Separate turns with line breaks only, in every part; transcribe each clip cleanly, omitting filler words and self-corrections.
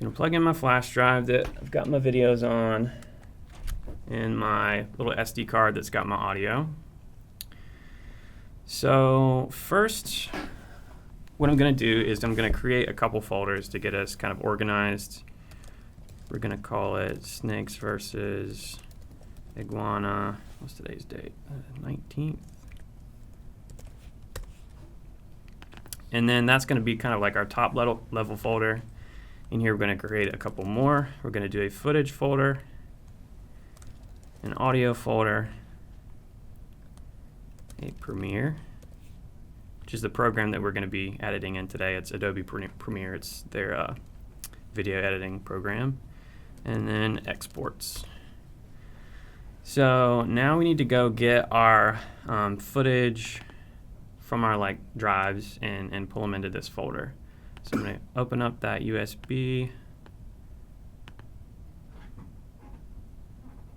going to plug in my flash drive that I've got my videos on and my little SD card that's got my audio. So first, what I'm going to do is I'm going to create a couple folders to get us kind of organized. We're going to call it Snakes versus Iguana. What's today's date? 19th. And then that's going to be kind of like our top level folder. In here, we're going to create a couple more. We're going to do a footage folder, an audio folder, a Premiere, which is the program that we're going to be editing in today. It's Adobe Premiere. It's their video editing program. And then exports. So now we need to go get our footage from our drives and pull them into this folder. So I'm going to open up that USB,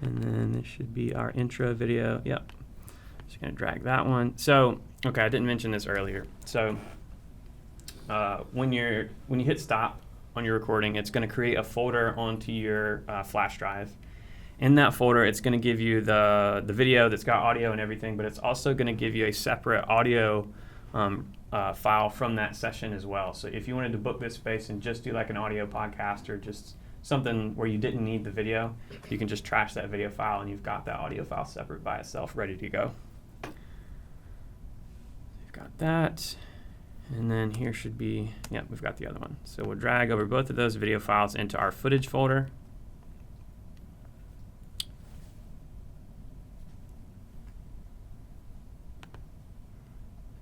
and then this should be our intro video. Yep. Just going to drag that one. So, okay, I didn't mention this earlier. So when you hit stop on your recording, it's going to create a folder onto your flash drive. In that folder, it's going to give you the video that's got audio and everything, but it's also going to give you a separate audio file from that session as well. So if you wanted to book this space and just do like an audio podcast or just something where you didn't need the video, you can just trash that video file and you've got that audio file separate by itself, ready to go. We've got that. And then here should be, yeah, we've got the other one. So we'll drag over both of those video files into our footage folder.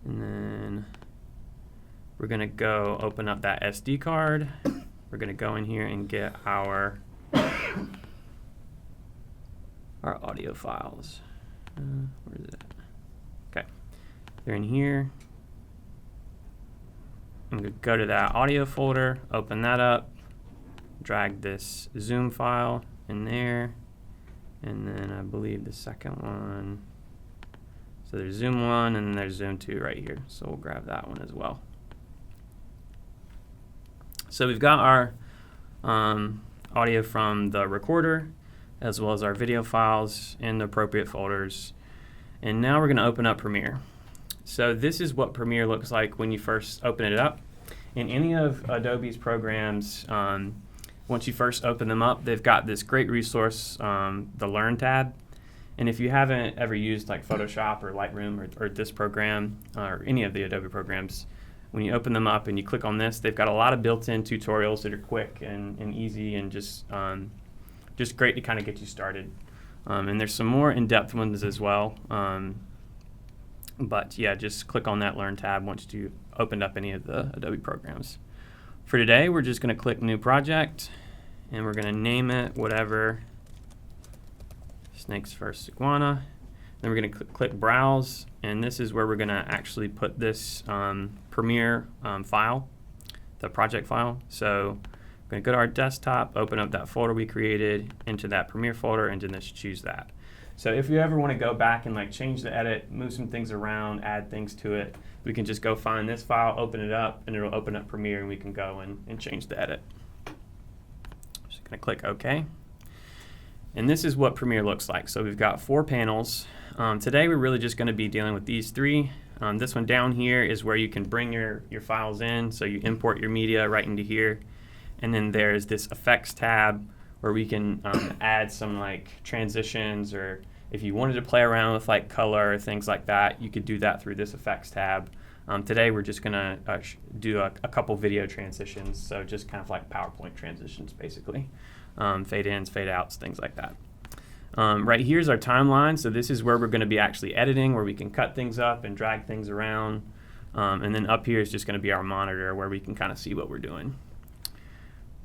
And then we're going to go open up that SD card. We're going to go in here and get our audio files. Where is it? Okay, they're in here. I'm going to go to that audio folder, open that up, drag this Zoom file in there, and then I believe the second one. So there's Zoom 1 and there's Zoom 2 right here. So we'll grab that one as well. So we've got our audio from the recorder as well as our video files in the appropriate folders. And now we're going to open up Premiere. So this is what Premiere looks like when you first open it up. In any of Adobe's programs, once you first open them up, they've got this great resource, the Learn tab. And if you haven't ever used like Photoshop or Lightroom or this program or any of the Adobe programs, when you open them up and you click on this, they've got a lot of built-in tutorials that are quick and easy and just great to kind of get you started. And there's some more in-depth ones as well. But yeah, just click on that Learn tab once you opened up any of the Adobe programs. For today, we're just going to click New Project, and we're going to name it whatever. Snakes versus Iguana. Then we're going to click Browse, and this is where we're going to actually put this Premiere file, the project file. So we're going to go to our desktop, open up that folder we created into that Premiere folder, and then just choose that. So if you ever want to go back and change the edit, move some things around, add things to it, we can just go find this file, open it up, and it'll open up Premiere, and we can go and change the edit. Just going to click OK. And this is what Premiere looks like. So we've got 4 panels. Today we're really just going to be dealing with these 3. This one down here is where you can bring your files in. So you import your media right into here. And then there's this Effects tab where we can add some transitions, or if you wanted to play around with color or things like that, you could do that through this Effects tab. Today we're just going to do a couple video transitions, so just kind of like PowerPoint transitions basically. Fade ins, fade outs, things like that. Right here is our timeline, so this is where we're going to be actually editing, where we can cut things up and drag things around. And then up here is just going to be our monitor where we can kind of see what we're doing.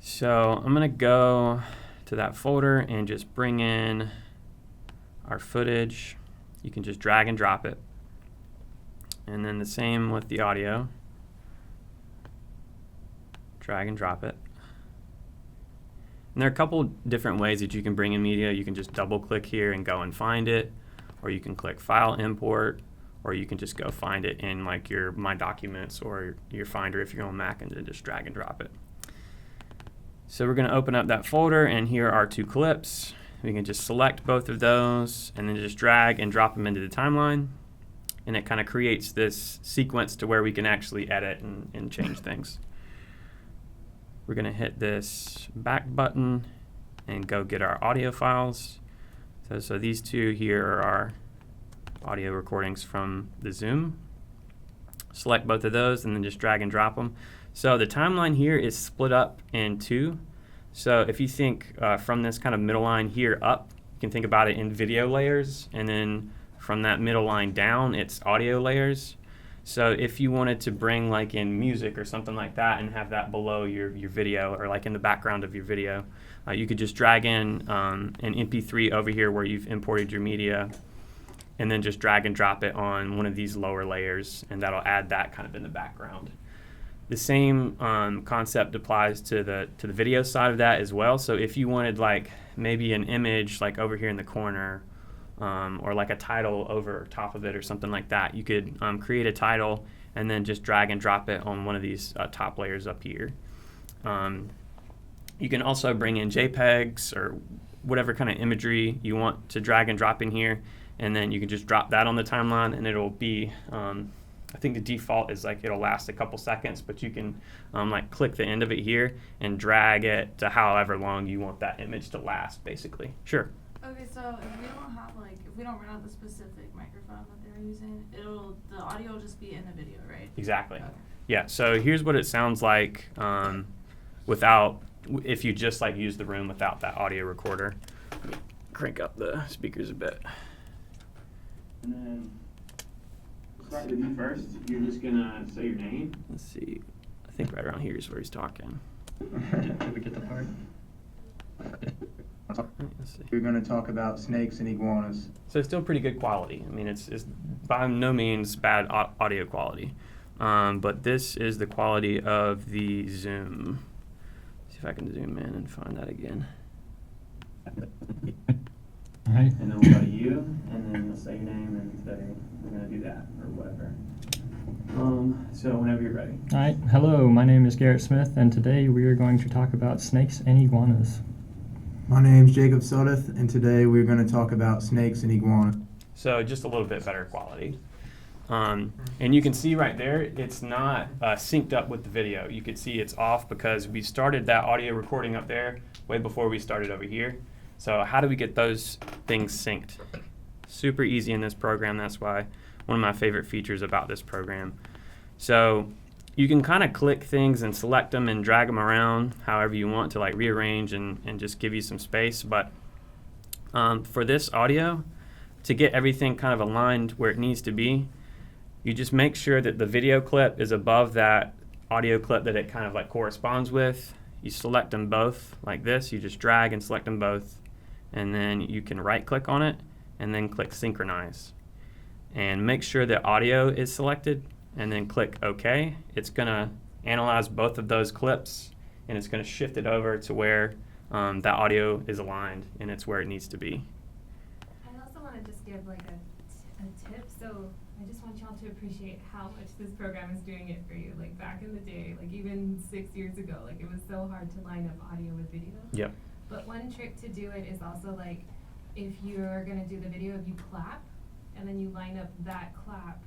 So I'm going to go to that folder and just bring in our footage. You can just drag and drop it. And then the same with the audio. Drag and drop it. And there are a couple different ways that you can bring in media. You can just double click here and go and find it, or you can click File Import, or you can just go find it in your My Documents or your Finder if you're on Mac, and then just drag and drop it. So we're going to open up that folder, and here are 2 clips. We can just select both of those and then just drag and drop them into the timeline. And it kind of creates this sequence to where we can actually edit and change things. We're going to hit this back button and go get our audio files. So these 2 here are our audio recordings from the Zoom. Select both of those and then just drag and drop them. So the timeline here is split up in 2. So if you think from this kind of middle line here up, you can think about it in video layers, and then from that middle line down, it's audio layers. So if you wanted to bring like in music or something like that and have that below your video or like in the background of your video, you could just drag in an MP3 over here where you've imported your media, and then just drag and drop it on one of these lower layers, and that'll add that kind of in the background. The same concept applies to the video side of that as well. So if you wanted like maybe an image like over here in the corner, or like a title over top of it or something like that, you could create a title and then just drag and drop it on one of these top layers up here. You can also bring in JPEGs or whatever kind of imagery you want to drag and drop in here, and then you can just drop that on the timeline, and it'll be I think the default is like it'll last a couple seconds, but you can like click the end of it here and drag it to however long you want that image to last, basically. Sure.
Okay, so if we don't have if we don't run out the specific microphone that they're using, the audio will just be in the video, right?
Exactly.
Okay.
Yeah. So here's what it sounds like if you just like use the room without that audio recorder. Let me crank up the speakers a bit. And then start with you first. You're just gonna say your name. Let's see. I think right around here is where he's talking.
Did we get the part?
Let's see.
We're going to talk about snakes and iguanas.
So it's still pretty good quality. I mean, it's by no means bad audio quality. But this is the quality of the Zoom. See if I can zoom in and find that again.
All right.
And then we'll go to you, and then you'll say your name and say, we're going to do that, or whatever. So whenever you're ready.
All right. Hello, my name is Garrett Smith, and today we are going to talk about snakes and iguanas.
My name's Jacob Sodeth, and today we're going to talk about snakes and iguanas.
So just a little bit better quality. And you can see right there, it's not synced up with the video. You can see it's off because we started that audio recording up there way before we started over here. So how do we get those things synced? Super easy in this program. That's why one of my favorite features about this program. So you can kind of click things and select them and drag them around however you want to like rearrange and just give you some space. But for this audio, to get everything kind of aligned where it needs to be, you just make sure that the video clip is above that audio clip that it kind of like corresponds with. You select them both like this. You just drag and select them both, and then you can right click on it and then click synchronize. And make sure that audio is selected, and then click OK. It's going to analyze both of those clips, and it's going to shift it over to where that audio is aligned and it's where it needs to be.
I also want to just give like a tip. So I just want y'all to appreciate how much this program is doing it for you. Like back in the day, like even 6 years ago, like it was so hard to line up audio with video.
Yep.
But one trick to do it is also like if you're going to do the video, if you clap and then you line up that clap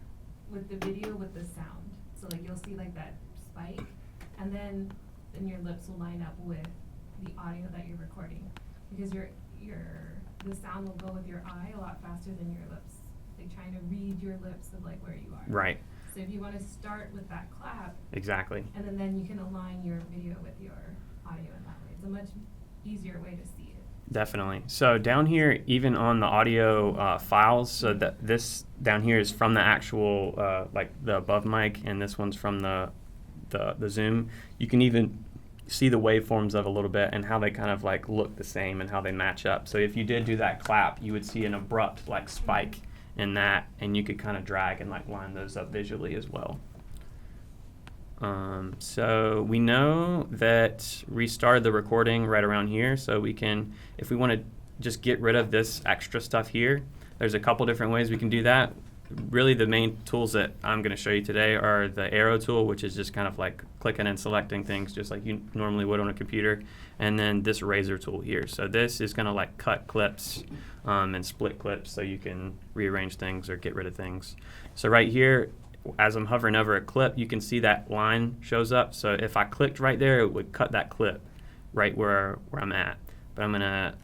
with the video with the sound. So like you'll see like that spike, and then your lips will line up with the audio that you're recording, because the sound will go with your eye a lot faster than your lips. Like trying to read your lips of like where you are.
Right.
So if you want to start with that clap,
Exactly.
and then you can align your video with your audio in that way. It's a much easier way to see it.
Definitely. So down here, even on the audio files, so that this down here is from the actual like the above mic, and this one's from the Zoom. You can even see the waveforms of a little bit and how they kind of like look the same and how they match up. So if you did do that clap, you would see an abrupt like spike in that, and you could kind of drag and like line those up visually as well. So we know that we started the recording right around here, so we can, if we want to just get rid of this extra stuff here, there's a couple different ways we can do that. really the main tools that I'm going to show you today are the arrow tool, which is just kind of like clicking and selecting things just like you normally would on a computer, and then this razor tool here. So this is going to like cut clips and split clips so you can rearrange things or get rid of things. So right here, as I'm hovering over a clip, you can see that line shows up. So if I clicked right there, it would cut that clip right where I'm at. But I'm going to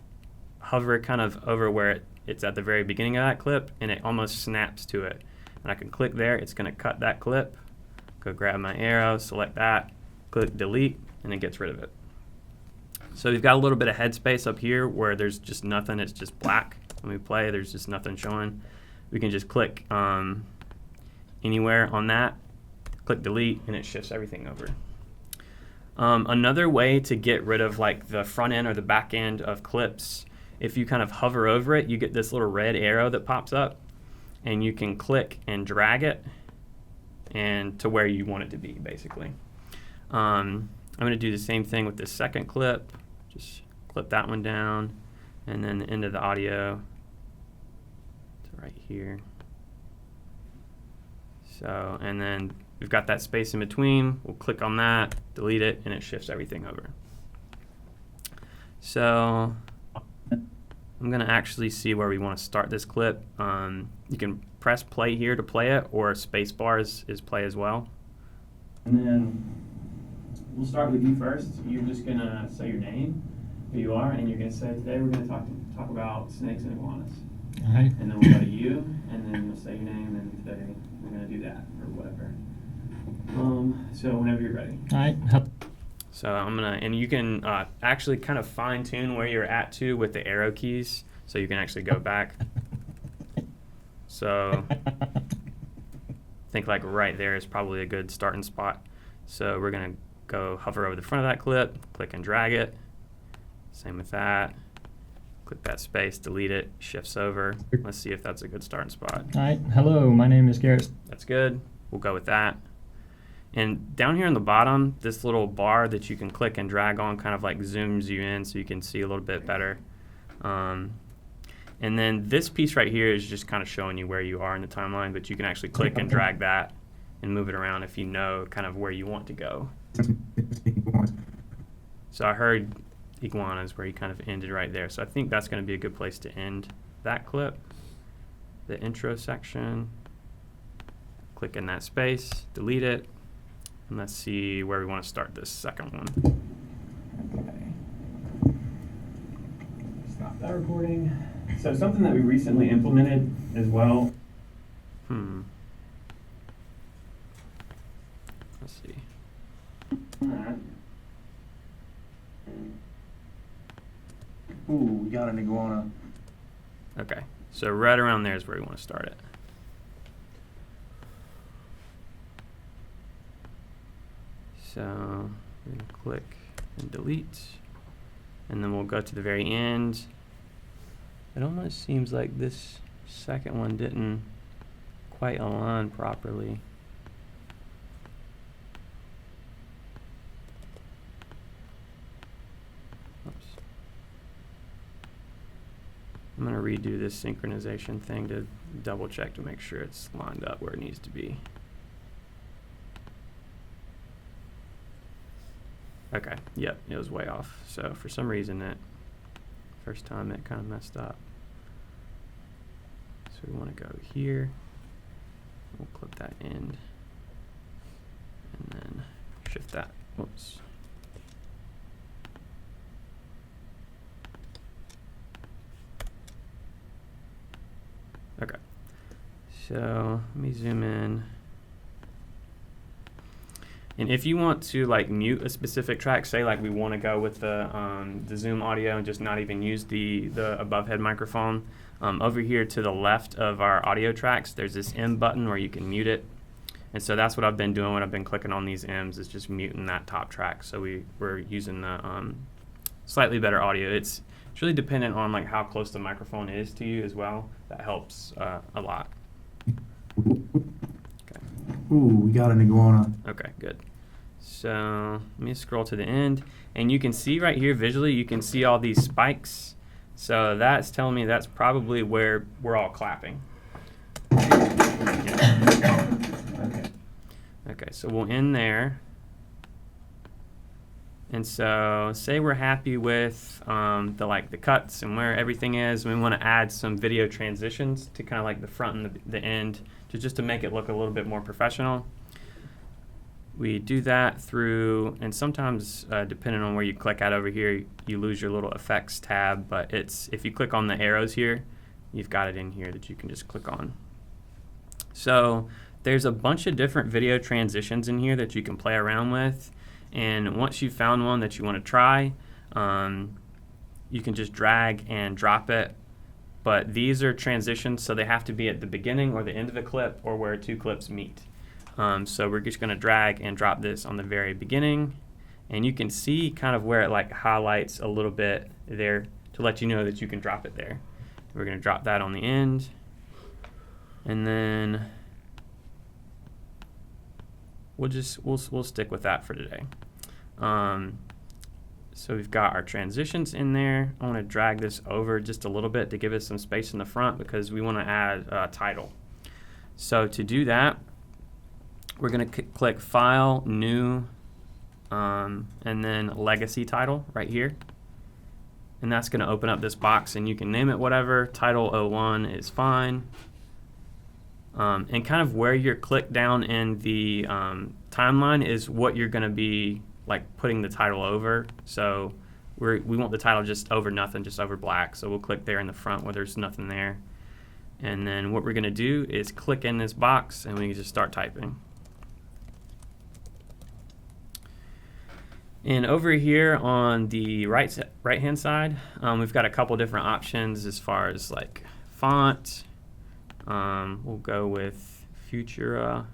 hover kind of over where it's at the very beginning of that clip, and it almost snaps to it. And I can click there, it's going to cut that clip, go grab my arrow, select that, click delete, and it gets rid of it. So we've got a little bit of headspace up here where there's just nothing, it's just black. When we play, there's just nothing showing. We can just click anywhere on that, click delete, and it shifts everything over. Another way to get rid of like the front end or the back end of clips, if you kind of hover over it, you get this little red arrow that pops up, and you can click and drag it and to where you want it to be, basically. I'm going to do the same thing with this second clip. Just clip that one down, and then the end of the audio to right here. So, and then we've got that space in between. We'll click on that, delete it, and it shifts everything over. So I'm going to actually see where we want to start this clip. You can press play here to play it, or space bar is play as well. And then we'll start with you first. You're just going to say your name, who you are, and you're going to say, today we're going to talk about snakes and iguanas.
All right.
And then we'll go to you, and then you'll say your name, and today we're going to do that, or whatever. So whenever you're ready.
All right.
So I'm gonna, and you can actually kind of fine tune where you're at to with the arrow keys, so you can actually go back. So I think like right there is probably a good starting spot. So we're gonna go hover over the front of that clip, click and drag it. Same with that. Click that space, delete it, shifts over. Let's see if that's a good starting spot.
All right. Hello, my name is Garrett.
That's good. We'll go with that. And down here on the bottom, this little bar that you can click and drag on kind of like zooms you in so you can see a little bit better. And then this piece right here is just kind of showing you where you are in the timeline, but you can actually click and drag that and move it around if you know kind of where you want to go. So I heard iguanas where you kind of ended right there. So I think that's going to be a good place to end that clip, the intro section. Click in that space, delete it. And let's see where we want to start this second one. Okay. Stop that recording. So something that we recently implemented as well. Let's see.
Ooh, we got an iguana.
Okay. So right around there is where we want to start it. So we're going to click and delete, and then we'll go to the very end. It almost seems like this second one didn't quite align properly. Oops. I'm going to redo this synchronization thing to double check to make sure it's lined up where it needs to be. Okay, yep, it was way off. So for some reason that first time it kind of messed up. So we want to go here. We'll clip that end. And then shift that. Whoops. Okay. So let me zoom in. And if you want to like mute a specific track, say like we want to go with the Zoom audio and just not even use the above head microphone, over here to the left of our audio tracks, there's this M button where you can mute it. And so that's what I've been doing when I've been clicking on these M's, is just muting that top track. So we're using the slightly better audio. It's really dependent on like how close the microphone is to you as well. That helps a lot.
Ooh, we got an iguana.
Okay, good. So let me scroll to the end, and you can see right here visually, you can see all these spikes. So that's telling me that's probably where we're all clapping.
Okay.
Okay, so we'll end there. And so say we're happy with the cuts and where everything is. We want to add some video transitions to kind of like the front and the end just to make it look a little bit more professional. We do that through, and sometimes depending on where you click out over here, you lose your little effects tab, but if you click on the arrows here, you've got it in here that you can just click on. So there's a bunch of different video transitions in here that you can play around with. And once you've found one that you want to try, you can just drag and drop it. But these are transitions, so they have to be at the beginning or the end of a clip or where two clips meet. So we're just going to drag and drop this on the very beginning. And you can see kind of where it like highlights a little bit there to let you know that you can drop it there. We're going to drop that on the end. And then we'll stick with that for today. So we've got our transitions in there. I want to drag this over just a little bit to give us some space in the front because we want to add a title. So to do that, we're going to click File, New, and then Legacy Title right here. And that's going to open up this box, and you can name it whatever. Title 01 is fine. And kind of where you're clicked down in the timeline is what you're going to be like putting the title over. So we want the title just over nothing, just over black. So we'll click there in the front where there's nothing there. And then what we're going to do is click in this box, and we can just start typing. And over here on the right-hand side, we've got a couple different options as far as like font. We'll go with Futura,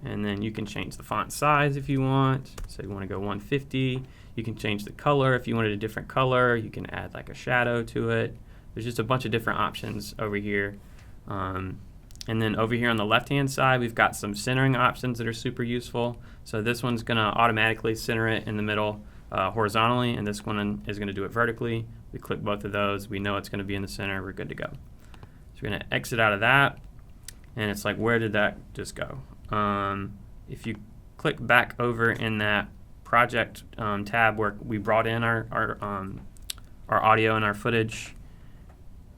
and then you can change the font size if you want. So you want to go 150. You can change the color if you wanted a different color. You can add like a shadow to it. There's just a bunch of different options over here. And then over here on the left-hand side, we've got some centering options that are super useful. So this one's going to automatically center it in the middle horizontally, and this one is going to do it vertically. We click both of those. We know it's going to be in the center. We're good to go. So we're going to exit out of that, and it's like, where did that just go? If you click back over in that project tab where we brought in our audio and our footage,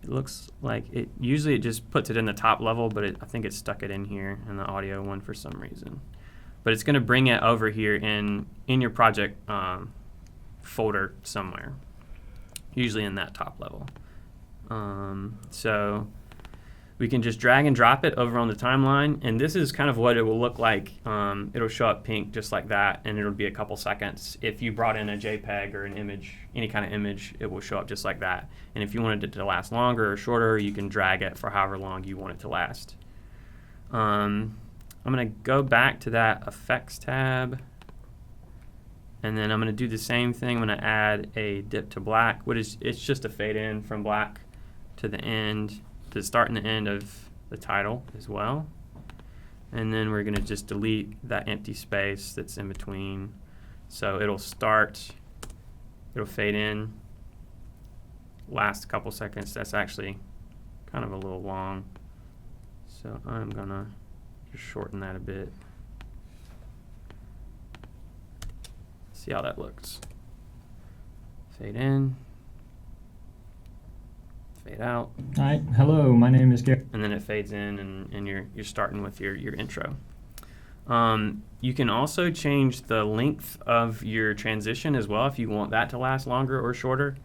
it looks like usually it just puts it in the top level, but I think it stuck it in here in the audio one for some reason. But it's going to bring it over here in your project folder somewhere, usually in that top level. So we can just drag and drop it over on the timeline, and this is kind of what it will look like. It'll show up pink just like that, and it'll be a couple seconds. If you brought in a JPEG or an image, any kind of image, it will show up just like that. And if you wanted it to last longer or shorter, you can drag it for however long you want it to last. I'm going to go back to that Effects tab, and then I'm going to do the same thing. I'm going to add a dip to black, it's just a fade in from black to the end, to the start and the end of the title as well. And then we're going to just delete that empty space that's in between. So it'll fade in, last a couple seconds. That's actually kind of a little long. So I'm going to just shorten that a bit. See how that looks. Fade in. Fade out.
Hi, hello, my name is Garrett.
And then it fades in, and you're starting with your intro. You can also change the length of your transition as well if you want that to last longer or shorter.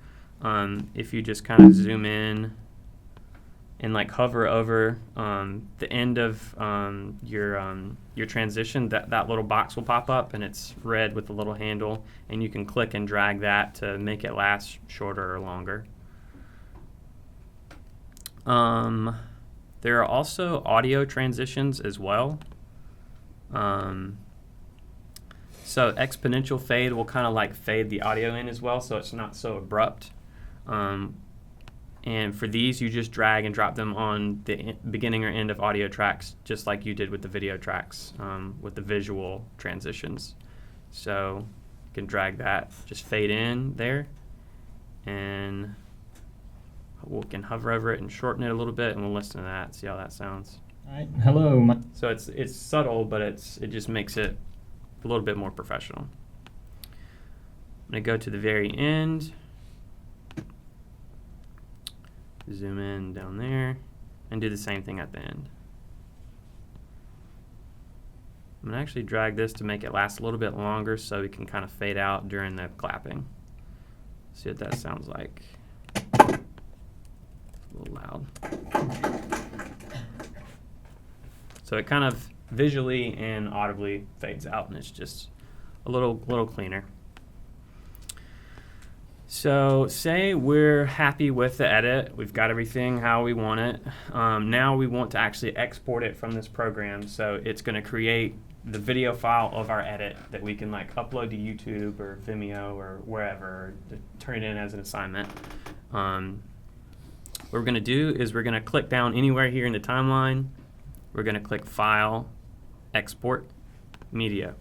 If you just kind of zoom in and like hover over the end of your transition, that little box will pop up, and it's red with the little handle, and you can click and drag that to make it last shorter or longer. There are also audio transitions as well. So exponential fade will kind of like fade the audio in as well, so it's not so abrupt. And for these, you just drag and drop them on the beginning or end of audio tracks, just like you did with the video tracks, with the visual transitions. So you can drag that, just fade in there, and we can hover over it and shorten it a little bit, and we'll listen to that, see how that sounds.
All right. Hello.
So it's subtle, but it just makes it a little bit more professional. I'm going to go to the very end, zoom in down there, and do the same thing at the end. I'm going to actually drag this to make it last a little bit longer so we can kind of fade out during the clapping. See what that sounds like. It's a little loud. So it kind of visually and audibly fades out, and it's just a little cleaner. So say we're happy with the edit. We've got everything how we want it. Now we want to actually export it from this program. So it's going to create the video file of our edit that we can like upload to YouTube or Vimeo or wherever, to turn it in as an assignment. What we're going to do is we're going to click down anywhere here in the timeline. We're going to click File, Export, Media.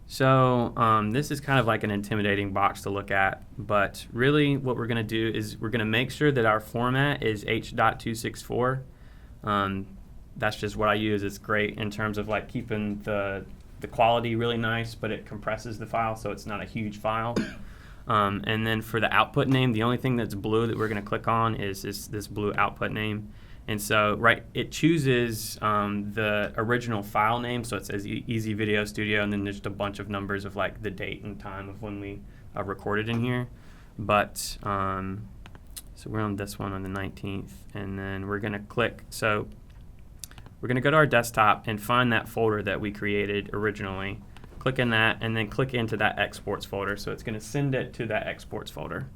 So this is kind of like an intimidating box to look at, but really what we're going to do is we're going to make sure that our format is H.264. That's just what I use. It's great in terms of like keeping the quality really nice, but it compresses the file so it's not a huge file. And then for the output name, the only thing that's blue that we're going to click on is this blue output name. And so it chooses the original file name, so it says Easy Video Studio, and then there's just a bunch of numbers of like the date and time of when we recorded in here. But so we're on this one on the 19th, and then we're going to click. So we're going to go to our desktop and find that folder that we created originally. Click in that, and then click into that exports folder. So it's going to send it to that exports folder.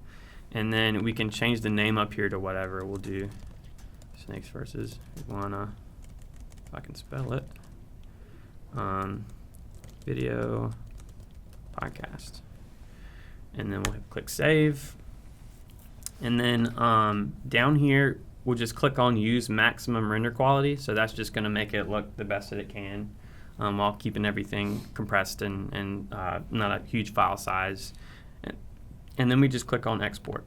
And then we can change the name up here to whatever. We'll do Snakes versus Iguana, if I can spell it. Video podcast. And then we'll click Save. And then down here, we'll just click on Use Maximum Render Quality. So that's just going to make it look the best that it can, while keeping everything compressed and not a huge file size. And then we just click on Export.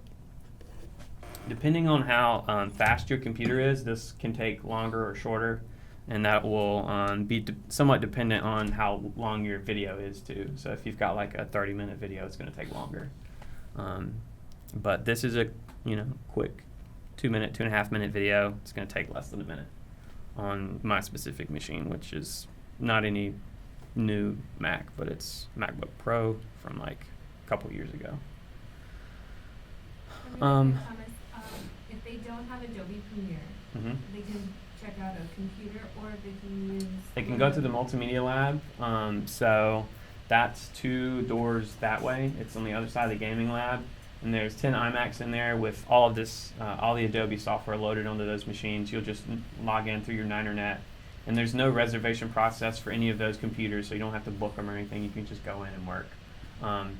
Depending on how fast your computer is, this can take longer or shorter, and that will be somewhat dependent on how long your video is too. So if you've got like a 30-minute video, it's going to take longer. But this is a quick 2-minute, 2.5-minute video. It's going to take less than a minute on my specific machine, which is not any new Mac, but it's MacBook Pro from like a couple years ago.
If they don't have Adobe Premiere,
Mm-hmm.
they can check out a computer, or they can use.
They can go to the multimedia lab. So that's 2 doors that way. It's on the other side of the gaming lab, and there's 10 iMacs in there with all of this, all the Adobe software loaded onto those machines. You'll just log in through your Ninernet, and there's no reservation process for any of those computers, so you don't have to book them or anything. You can just go in and work.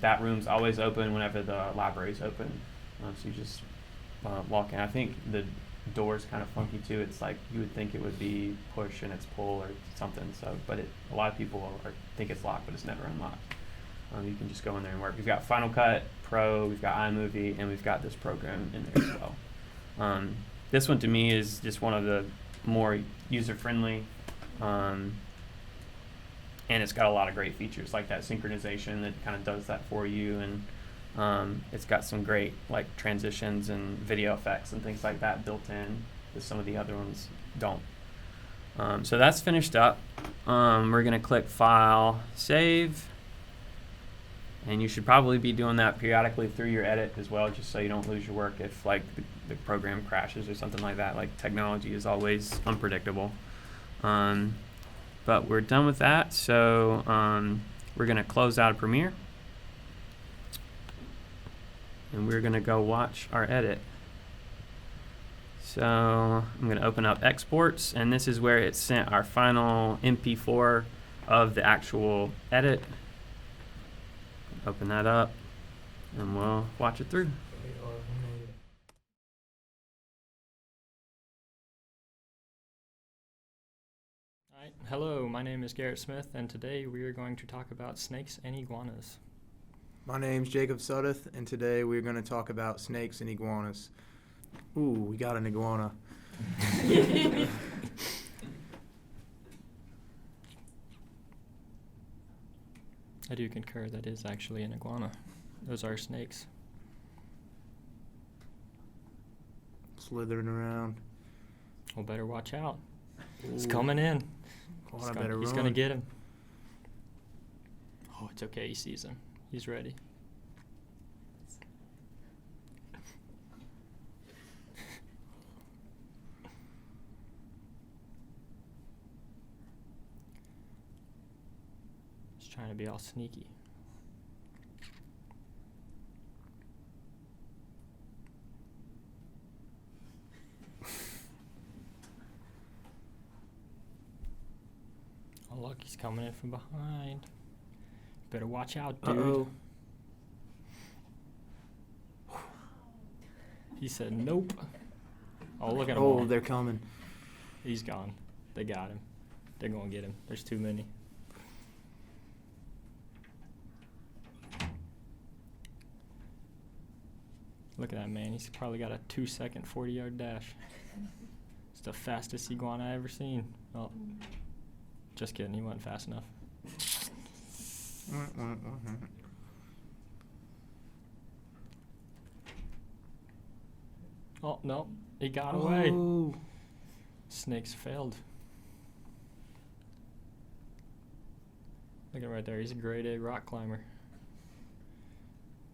That room's always open whenever the library's open. So you just walk in. I think the door's kind of funky too. It's like you would think it would be push and it's pull or something. So, but a lot of people think it's locked, but it's never unlocked. You can just go in there and work. We've got Final Cut Pro, we've got iMovie, and we've got this program in there as well. This one to me is just one of the more user-friendly, and it's got a lot of great features like that synchronization that kind of does that for you, and it's got some great like transitions and video effects and things like that built in that some of the other ones don't. So that's finished up. We're going to click File, Save. And you should probably be doing that periodically through your edit as well, just so you don't lose your work if like the program crashes or something like that. Like technology is always unpredictable. But we're done with that. So we're going to close out of Premiere. And we're going to go watch our edit. So I'm going to open up Exports, and this is where it sent our final MP4 of the actual edit. Open that up, and we'll watch it through.
All right. Hello, my name is Garrett Smith, and today we are going to talk about snakes and iguanas.
My name's Jacob Sudeth, and today we're going to talk about snakes and iguanas. Ooh, we got an iguana.
I do concur, that is actually an iguana. Those are snakes.
Slithering around.
Well, better watch out. He's
Ooh.
coming in.
Iguana better
He's
run.
gonna get him. Oh, it's okay. He sees him. He's ready. He's trying to be all sneaky. Oh, look, he's coming in from behind. Better watch out, dude.
Uh-oh.
He said nope. Oh, look at him.
Oh,
all.
they're coming.
He's gone. They got him. They're going to get him. There's too many. Look at that man. He's probably got a 2-second 40-yard dash. It's the fastest iguana I ever seen. Oh, just kidding. He wasn't fast enough. Oh, no. He got away.
Oh.
Snakes failed. Look at him right there. He's a grade A rock climber.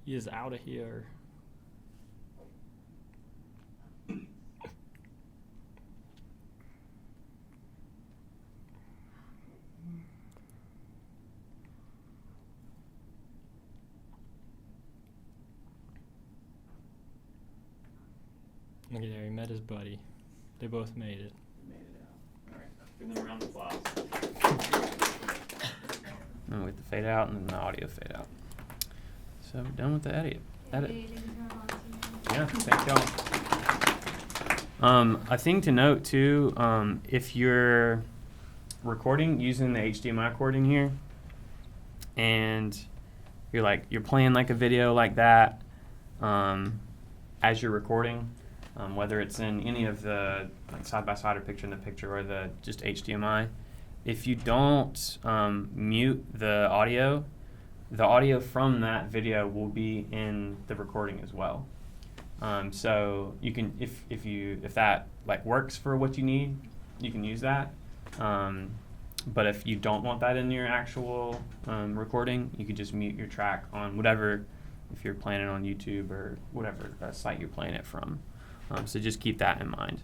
He is out of here. Look at there. He met his buddy. They both made it.
Made it out. All right, give them a round of applause. And we get the fade out and then the audio fade out. So we're done with the edit.
Yay, thank you for
Yeah, thank y'all. A thing to note too, if you're recording using the HDMI recording here, and you're playing like a video like that, as you're recording, whether it's in any of the like side by side or picture in the picture or the just HDMI, if you don't mute the audio from that video will be in the recording as well. So you can, if that like works for what you need, you can use that. But if you don't want that in your actual recording, you could just mute your track on whatever, if you're playing it on YouTube or whatever site you're playing it from. So just keep that in mind.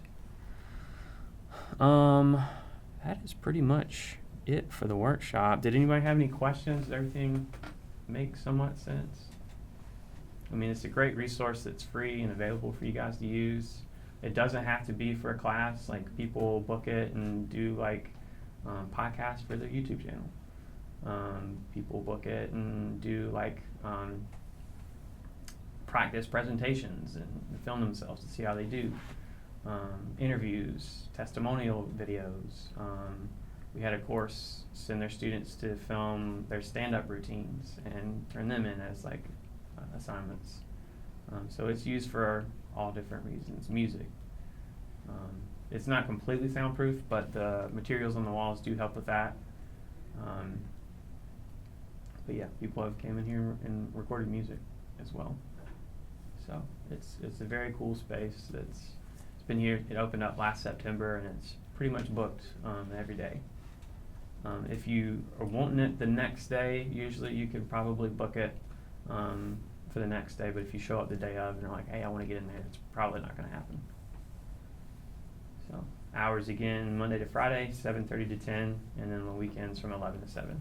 That is pretty much it for the workshop. Did anybody have any questions? Does everything make somewhat sense? I mean, it's a great resource that's free and available for you guys to use. It doesn't have to be for a class. Like, people book it and do like podcasts for their YouTube channel. People book it and do like practice presentations and film themselves to see how they do. Interviews, testimonial videos. We had a course send their students to film their stand-up routines and turn them in as like assignments. So it's used for all different reasons. Music. It's not completely soundproof, but the materials on the walls do help with that. But yeah, people have came in here and recorded music as well. So it's a very cool space. It's been here. It opened up last September, and it's pretty much booked every day. If you are wanting it the next day, usually you can probably book it for the next day. But if you show up the day of and you're like, hey, I want to get in there, it's probably not going to happen. So hours again, Monday to Friday, 7:30 to 10, and then on the weekends from 11 to 7.